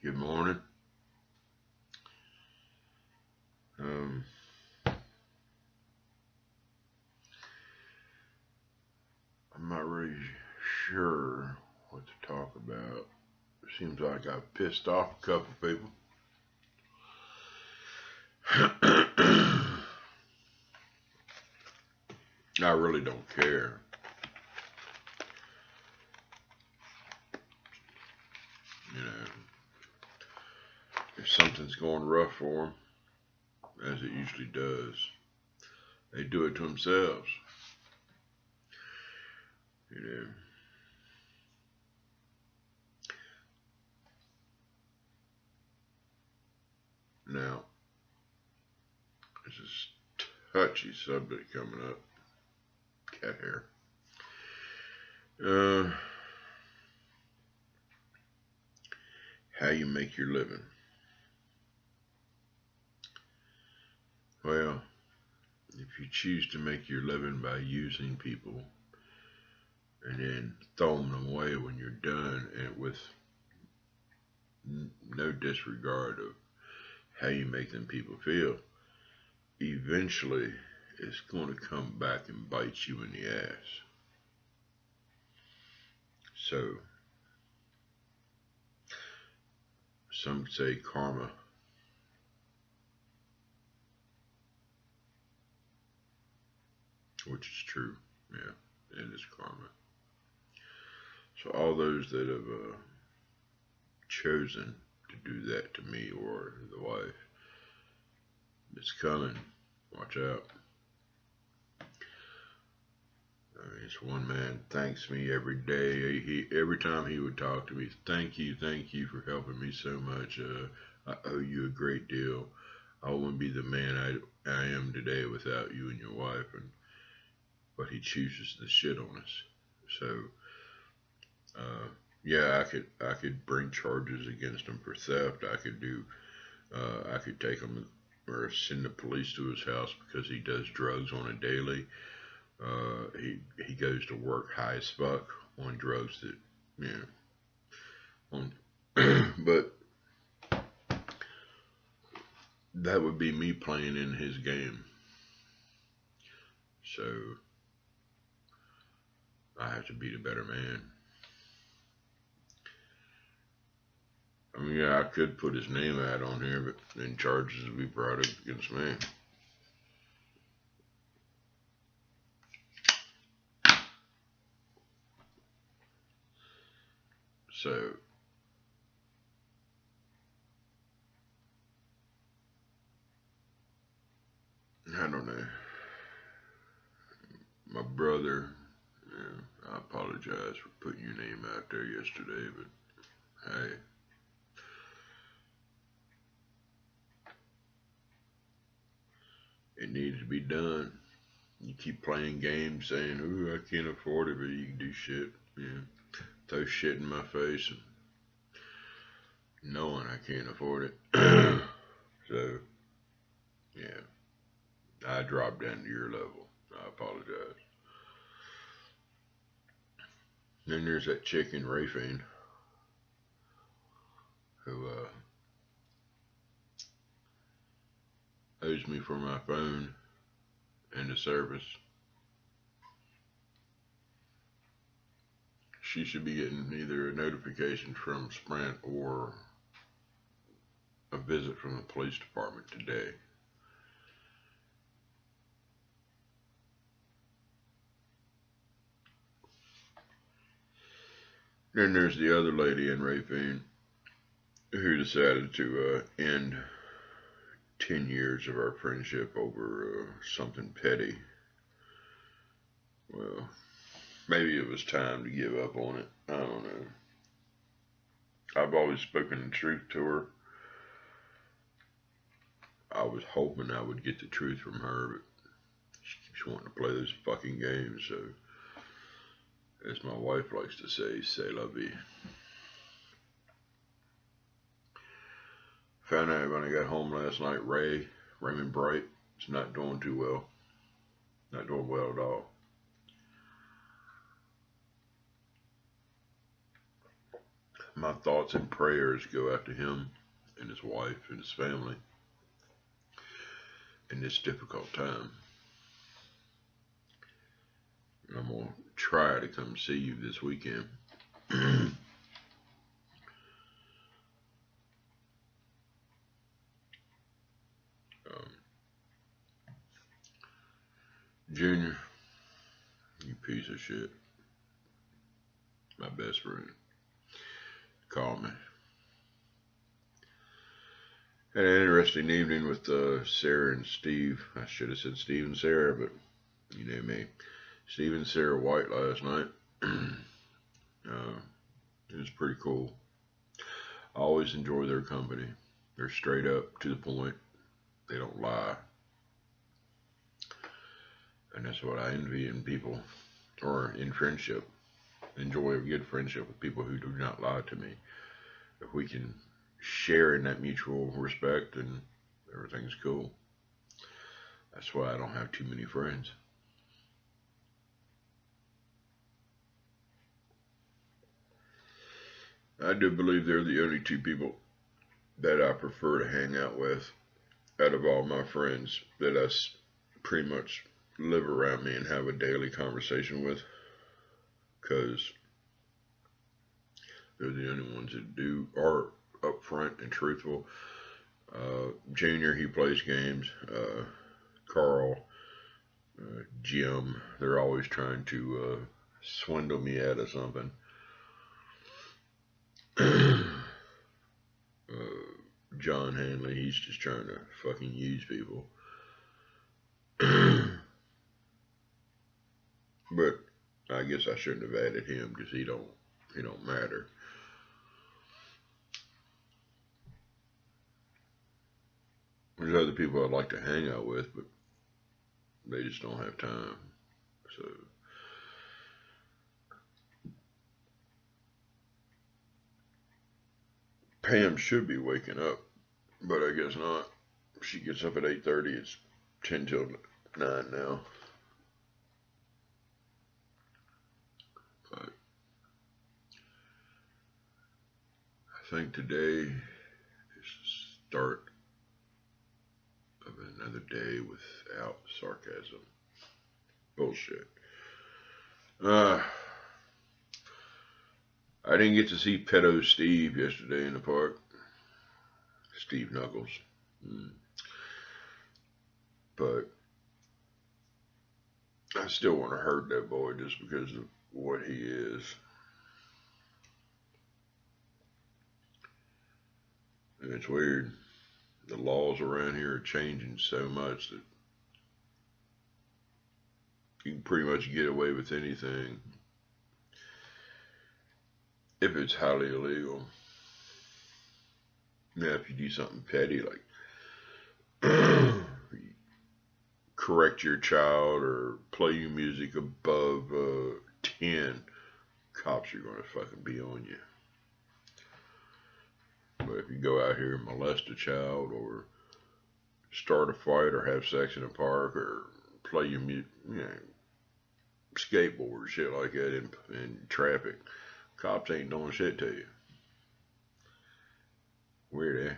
Good morning. Um, I'm not really sure what to talk about. It seems like I've pissed off a couple people. I really don't care. You know, if something's going rough for them, as it usually does, they do it to themselves. You know. Now, this is touchy subject coming up. Cat hair. Uh, how you make your living. Well, if you choose to make your living by using people and then throwing them away when you're done, and with no disregard of how you make them people feel, eventually it's going to come back and bite you in the ass. So, some say karma, which is true. Yeah, it is karma. So, all those that have chosen to do that to me or the wife, it's coming. Watch out. I mean, this one man thanks me every day. Every time he would talk to me, thank you for helping me so much. I owe you a great deal. I wouldn't be the man I am today without you and your wife. But he chooses to shit on us. So, uh, yeah, I could bring charges against him for theft. I could take him or send the police to his house because he does drugs on a daily. He goes to work high as fuck on drugs that, you know, but that would be me playing in his game. So I have to be the better man. I mean, yeah, I could put his name out on here, but then charges would be brought up against me. So I don't know. My brother, I apologize for putting your name out there yesterday, but hey, it needs to be done. You keep playing games saying, "Ooh, I can't afford it," but you can do shit. Yeah, throw shit in my face, and knowing I can't afford it. So yeah, I dropped down to your level. I apologize. Then there's that chick in Rafine who owes me for my phone and the service. She should be getting either a notification from Sprint or a visit from the police department today. Then there's the other lady in Rafine who decided to end 10 years of our friendship over something petty. Well, maybe it was time to give up on it. I don't know. I've always spoken the truth to her. I was hoping I would get the truth from her, but she keeps wanting to play those fucking games, so as my wife likes to say, c'est la vie. Found out when I got home last night, Raymond Bright, is not doing too well. Not doing well at all. my thoughts and prayers go out to him and his wife and his family in this difficult time. I'm going to try to come see you this weekend. Junior, you piece of shit. My best friend. Call me. Had an interesting evening with Sarah and Steve. I should have said Steve and Sarah, but you know me. Steve and Sarah White last night. It was pretty cool. I always enjoy their company. They're straight up to the point. They don't lie. And that's what I envy in people, or in friendship. Enjoy a good friendship with people who do not lie to me. If we can share in that mutual respect, then everything's cool. That's why I don't have too many friends. I do believe they're the only two people that I prefer to hang out with out of all my friends that I pretty much live around me and have a daily conversation with, because they're the only ones that are upfront and truthful. Junior, he plays games. Carl, Jim, they're always trying to swindle me out of something. John Hanley, he's just trying to fucking use people. But I guess I shouldn't have added him because he don't matter. There's other people I'd like to hang out with, but they just don't have time. So Pam should be waking up, but I guess not. She gets up at 8:30. It's 10 till 9 now. But I think today is the start of another day without sarcasm. Bullshit. I didn't get to see Pedo Steve yesterday in the park. Steve Knuckles. But I still want to hurt that boy just because of what he is. And it's weird. The laws around here are changing so much that you can pretty much get away with anything if it's highly illegal. Now, if you do something petty like correct your child or play you music above 10, cops are going to fucking be on you. But if you go out here and molest a child or start a fight or have sex in a park or play your music, skateboard, shit like that in traffic, cops ain't doing shit to you. Weird, eh?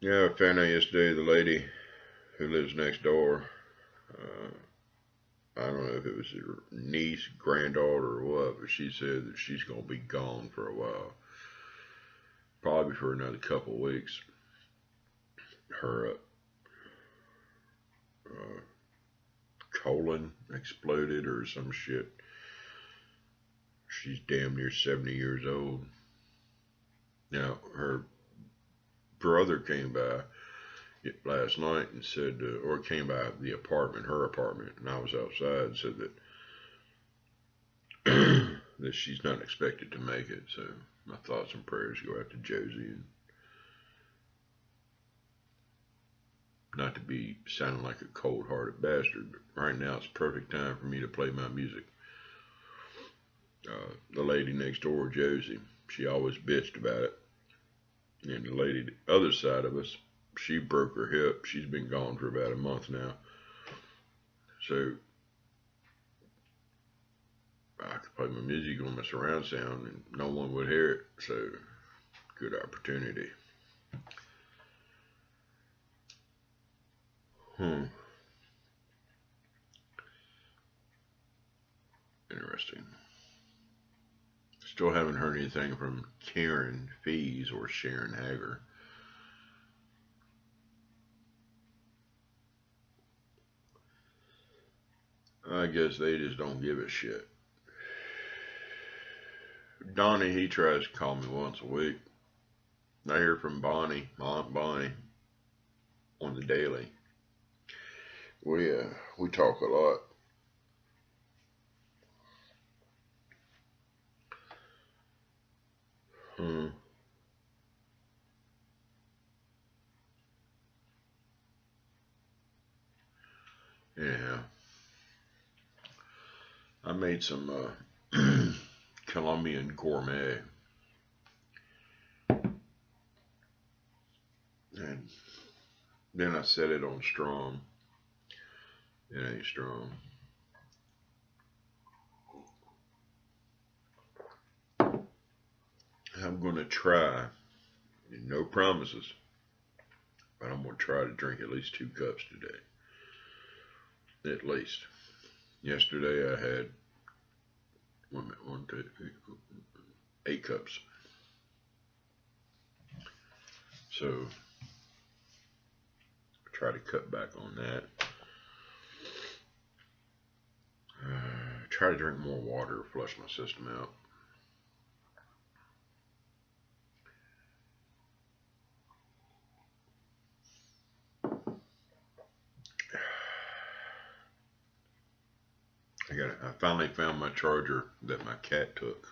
Yeah, I found out yesterday the lady who lives next door, I don't know if it was her niece, granddaughter, or what, but she said that she's going to be gone for a while. Probably for another couple of weeks. Her colon exploded or some shit. She's damn near 70 years old. Now, her brother came by last night and said, or came by the apartment, her apartment, and I was outside, and said that that she's not expected to make it. So my thoughts and prayers go out to Josie, and not to be sounding like a cold-hearted bastard, but right now it's perfect time for me to play my music. The lady next door, Josie, she always bitched about it. And the lady the other side of us, she broke her hip. She's been gone for about a month now. So play my music on my surround sound and no one would hear it. So, good opportunity. Interesting. Still haven't heard anything from Karen Fees or Sharon Hager. I guess they just don't give a shit. Donnie, he tries to call me once a week. I hear from Bonnie, my Aunt Bonnie, on the daily. We talk a lot. Hmm. Yeah. I made some Colombian gourmet. And then I set it on strong. It ain't strong. I'm going to try, no promises, but I'm going to try to drink at least 2 cups today. At least. Yesterday I had 8 cups. So I try to cut back on that. Try to drink more water, flush my system out. I finally found my charger that my cat took,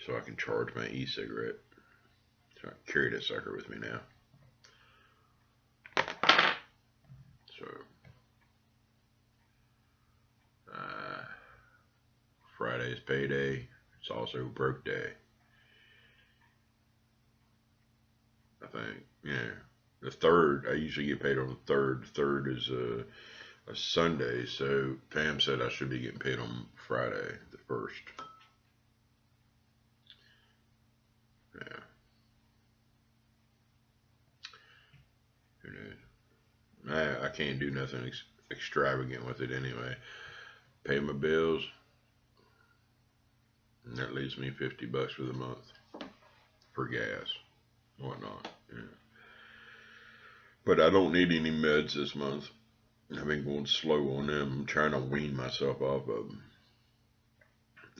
so I can charge my e-cigarette. So I carry that sucker with me now. So Friday's payday. It's also broke day. I think. Yeah. The third, I usually get paid on the third. The third is a Sunday, so Pam said I should be getting paid on Friday, the 1st. Yeah. Who knows? I can't do nothing extravagant with it anyway. Pay my bills, and that leaves me $50 for the month for gas, whatnot. Yeah. But I don't need any meds this month. I've been going slow on them. I'm trying to wean myself off of them.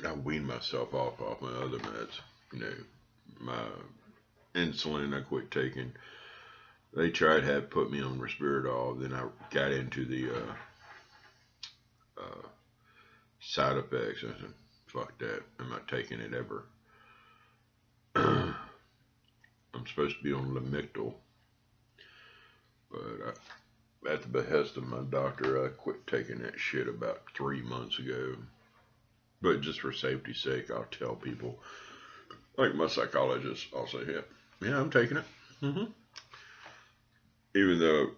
I weaned myself off my other meds. You know, my insulin I quit taking. They tried to put me on Risperdal. Then I got into the side effects. I said, fuck that. I'm not taking it ever. I'm supposed to be on Lamictal. But at the behest of my doctor, I quit taking that shit about 3 months ago. But just for safety's sake, I'll tell people. Like my psychologist, I'll say, yeah, I'm taking it. Even though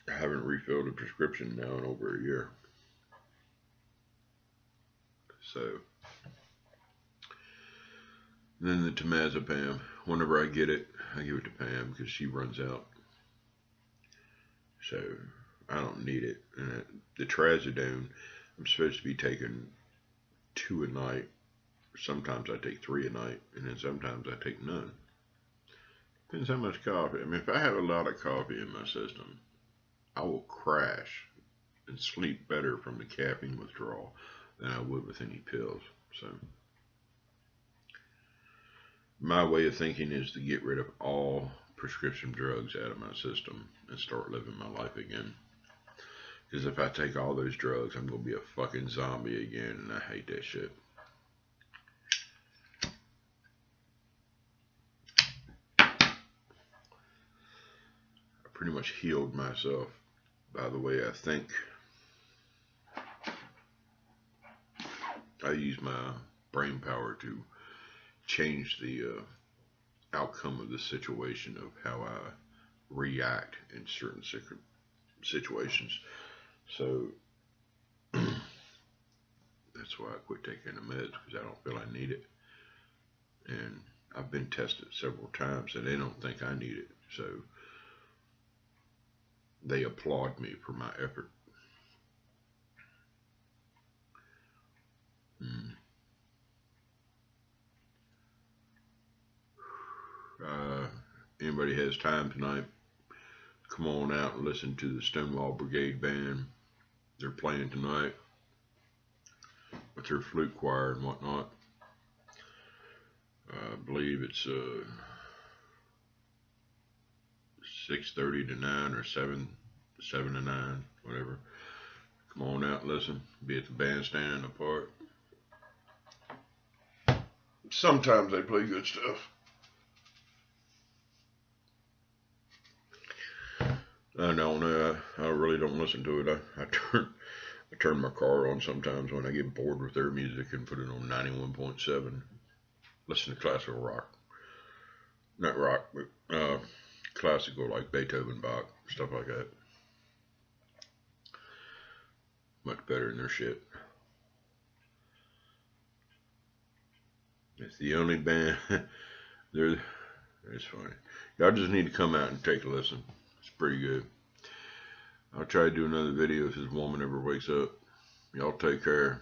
I haven't refilled a prescription now in over a year. So, then the temazepam, whenever I get it, I give it to Pam because she runs out. So, I don't need it. And the trazodone, I'm supposed to be taking 2 a night. Sometimes I take 3 a night, and then sometimes I take none. Depends how much coffee. I mean, if I have a lot of coffee in my system, I will crash and sleep better from the caffeine withdrawal than I would with any pills. So, my way of thinking is to get rid of all prescription drugs out of my system and start living my life again. Because if I take all those drugs, I'm going to be a fucking zombie again, and I hate that shit. I pretty much healed myself by the way I think. I use my brain power to change the outcome of the situation of how I react in certain situations. So That's why I quit taking the meds, because I don't feel I need it. And I've been tested several times and they don't think I need it. So they applaud me for my effort. Anybody has time tonight, come on out and listen to the Stonewall Brigade Band. They're playing tonight with their flute choir and whatnot. I believe it's 6:30 to 9 or 7 to 9, whatever. Come on out and listen. Be at the bandstand in the park. Sometimes they play good stuff. I don't know. I really don't listen to it. I turn my car on sometimes when I get bored with their music and put it on 91.7. Listen to classical rock. Not rock, but classical, like Beethoven, Bach, stuff like that. Much better than their shit. It's the only band. It's funny. Y'all just need to come out and take a listen. It's pretty good. I'll try to do another video if this woman ever wakes up. Y'all take care.